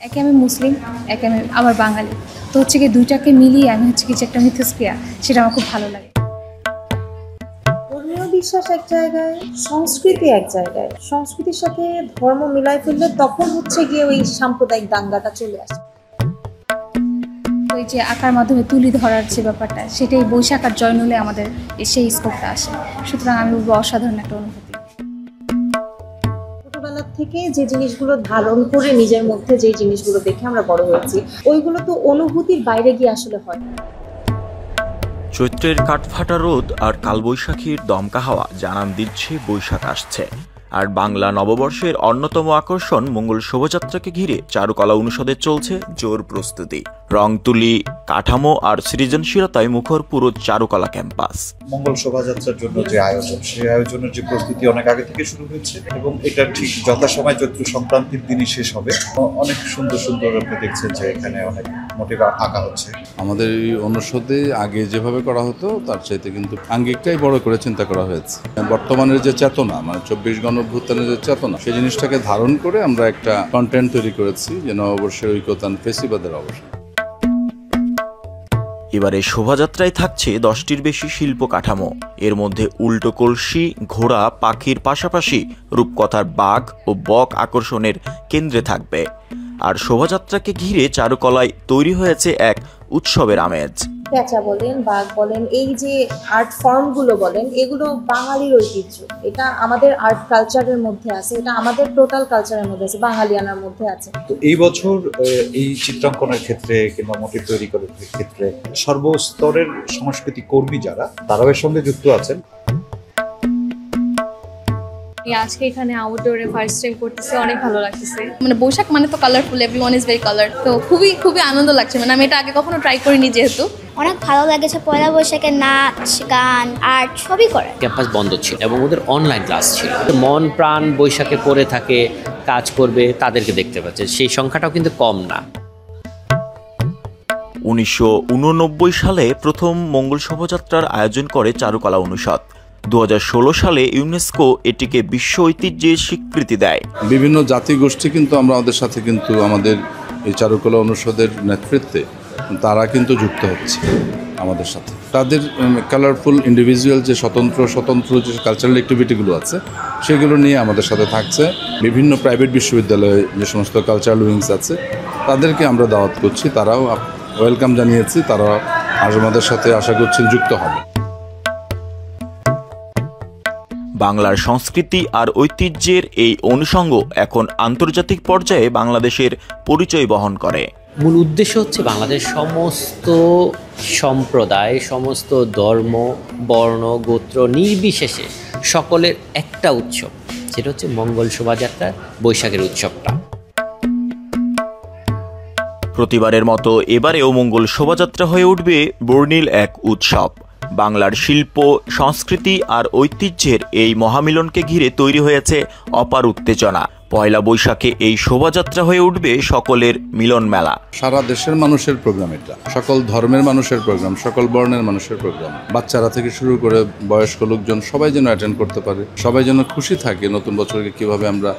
একে আমি মুসলিম, একে আমি আবার বাঙালি, তো হচ্ছে কি দুইটাকে মিলিয়ে আমি হচ্ছে কি যে একটা মিথস্ক্রিয়া, সেটা আমার খুব ভালো লাগে। ধর্মীয় বিশ্বাস এক জায়গায়, সংস্কৃতি এক জায়গায়, সংস্কৃতির সাথে ধর্ম মিলাই ফেললে তখন হচ্ছে গিয়ে ওই সাম্প্রদায়িক দাঙ্গাটা চলে আসে। ওই যে আঁকার মাধ্যমে তুলি ধরার যে ব্যাপারটা, সেটাই বৈশাখ আর জয়নুলে আমাদের সেই স্কোপটা আসে। সুতরাং আমি বলবো অসাধারণ একটা অনুভূতি। ছোটবেলা থেকে যে জিনিসগুলো ধারণ করে নিজের মধ্যে যে জিনিসগুলো দেখে আমরা বড় হয়েছি, ওইগুলো তো অনুভূতির বাইরে গিয়ে আসলে হয়। চৈত্রের কাঠফাটা রোদ আর কালবৈশাখীর দমকা হাওয়া জানান দিচ্ছে বৈশাখ আসছে। আর বাংলা নববর্ষের অন্যতম আকর্ষণ মঙ্গল শোভাযাত্রাকে ঘিরে চারুকলা অনুষদে চলছে জোর প্রস্তুতি। রং তুলি, কাঠামো আর সৃজনশীলতায় মুখর পুরো চারুকলা ক্যাম্পাস। মঙ্গল শোভাযাত্রার জন্য যে আয়োজন, সেই আয়োজনের যে প্রস্তুতি অনেক আগে থেকে শুরু হয়েছে এবং এটা ঠিক যথাসময় চৈত্র সংক্রান্তির দিনই শেষ হবে। অনেক সুন্দর সুন্দর আপনি দেখছেন যে এখানে অনেক মোটিভ আঁকা হচ্ছে। আমাদের এই অনুষদে আগে যেভাবে করা হতো তার চাইতে কিন্তু আঙ্গিকটাই বড় করে চিন্তা করা হয়েছে। বর্তমানের যে চেতনা, মানে 24 গণঅভ্যুত্থানের যে চেতনা, সেই জিনিসটাকে ধারণ করে আমরা একটা কন্টেন্ট তৈরি করেছি যে নববর্ষের ঐক্যতান ফেসিবাদের অবসান। এবারে শোভাযাত্রায় থাকছে 10টির বেশি শিল্প কাঠামো। এর মধ্যে উল্টো কলসি, ঘোড়া, পাখির পাশাপাশি রূপকথার বাঘ ও বক আকর্ষণের কেন্দ্রে থাকবে। আর শোভাযাত্রাকে ঘিরে চারুকলায় তৈরি হয়েছে এক উৎসবের আমেজ। পেঁচা বলেন, বাঘ বলেন, এই যে আর্ট ফর্মগুলো বলেন, এগুলো বাঙালির ঐতিহ্য। এটা আমাদের আর্ট কালচারের মধ্যে আছে, এটা আমাদের টোটাল কালচারের মধ্যে আছে, বাঙালিয়ানার মধ্যে আছে। তো এই বছর এই চিত্রাঙ্কনের ক্ষেত্রে কিংবা মোটিভ তৈরি করার ক্ষেত্রে সর্বস্তরের সংস্কৃতি কর্মী যারা, তারাও এর সঙ্গে যুক্ত আছেন। আজকে এখানে আউটডোরে ফার্স্ট টাইম করতেছি, অনেক ভালো লাগতেছে। মানে বৈশাখ মানে তো colourful, everyone is very colour, তো খুবই খুবই আনন্দ লাগছে। মানে আমি এটা আগে কখনো ট্রাই করিনি, যেহেতু অনেক ভালো লাগেছে। পয়লা বৈশাখে নাচ, গান, আর্ট সবই করে। ক্যাম্পাস বন্ধ ছিল এবং ওদের অনলাইন ক্লাস ছিল। মন প্রাণ বৈশাখে পড়ে থাকে, কাজ করবে, তাদেরকে দেখতে পাচ্ছে। সেই সংখ্যাটাও কিন্তু কম না। 1989 সালে প্রথম মঙ্গল শোভাযাত্রার আয়োজন করে চারুকলা অনুষদ। 2016 সালে ইউনেস্কো এটিকে বিশ্ব ঐতিহ্যের স্বীকৃতি দেয়। বিভিন্ন জাতিগোষ্ঠী কিন্তু আমরা ওদের সাথে কিন্তু আমাদের এই চারুকলা অনুষদের নেতৃত্বে তারা কিন্তু যুক্ত হচ্ছে আমাদের সাথে। তাদের কালারফুল ইন্ডিভিজুয়াল যে স্বতন্ত্র যে কালচারাল অ্যাক্টিভিটিগুলো আছে সেগুলো নিয়ে আমাদের সাথে থাকছে। বিভিন্ন প্রাইভেট বিশ্ববিদ্যালয়ে যে সমস্ত কালচারাল উইংস আছে তাদেরকে আমরা দাওয়াত করছি, তারাও ওয়েলকাম জানিয়েছি, তারা আমাদের সাথে আশা করছেন যুক্ত হবে। বাংলার সংস্কৃতি আর ঐতিহ্যের এই অনুষঙ্গ এখন আন্তর্জাতিক পর্যায়ে বাংলাদেশের পরিচয় বহন করে। মূল উদ্দেশ্য হচ্ছে বাংলাদেশ সমস্ত সম্প্রদায়, সমস্ত ধর্ম, বর্ণ, গোত্র নির্বিশেষে সকলের একটা উৎসব, সেটা হচ্ছে মঙ্গল শোভাযাত্রা, বৈশাখের উৎসবটা। প্রতিবারের মতো এবারেও মঙ্গল শোভাযাত্রা হয়ে উঠবে বর্ণিল এক উৎসব। বাংলার শিল্প, সংস্কৃতি আর ঐতিহ্যের এই মহামিলনকে ঘিরে তৈরি হয়েছে অপার উত্তেজনা। পয়লা বৈশাখে এই শোভাযাত্রা হয়ে উঠবে সকলের মিলন মেলা। সারা দেশের মানুষের প্রোগ্রাম এটা, সকল ধর্মের মানুষের প্রোগ্রাম, সকল বর্ণের মানুষের প্রোগ্রাম। বাচ্চারা থেকে শুরু করে বয়স্ক লোকজন সবাই যেন অ্যাটেন্ড করতে পারে, সবাই যেন খুশি থাকে নতুন বছরকে কিভাবে আমরা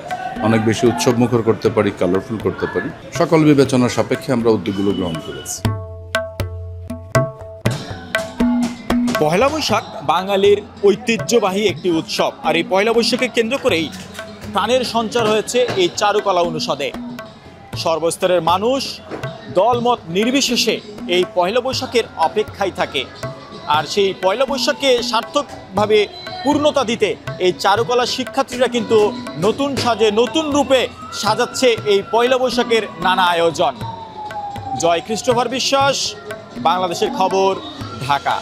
অনেক বেশি উৎসব মুখর করতে পারি, কালারফুল করতে পারি। সকল বিবেচনার সাপেক্ষে আমরা উদ্যোগগুলো গ্রহণ করেছি। পয়লা বৈশাখ বাঙালির ঐতিহ্যবাহী একটি উৎসব, আর এই পয়লা বৈশাখকে কেন্দ্র করেই প্রাণের সঞ্চার হয়েছে এই চারুকলা অনুষদে। সর্বস্তরের মানুষ দলমত নির্বিশেষে এই পয়লা বৈশাখের অপেক্ষায় থাকে। আর সেই পয়লা বৈশাখকে সার্থকভাবে পূর্ণতা দিতে এই চারুকলা শিক্ষার্থীরা কিন্তু নতুন সাজে, নতুন রূপে সাজাচ্ছে এই পয়লা বৈশাখের নানা আয়োজন। জয় ক্রিস্টোফার বিশ্বাস, বাংলাদেশের খবর, ঢাকা।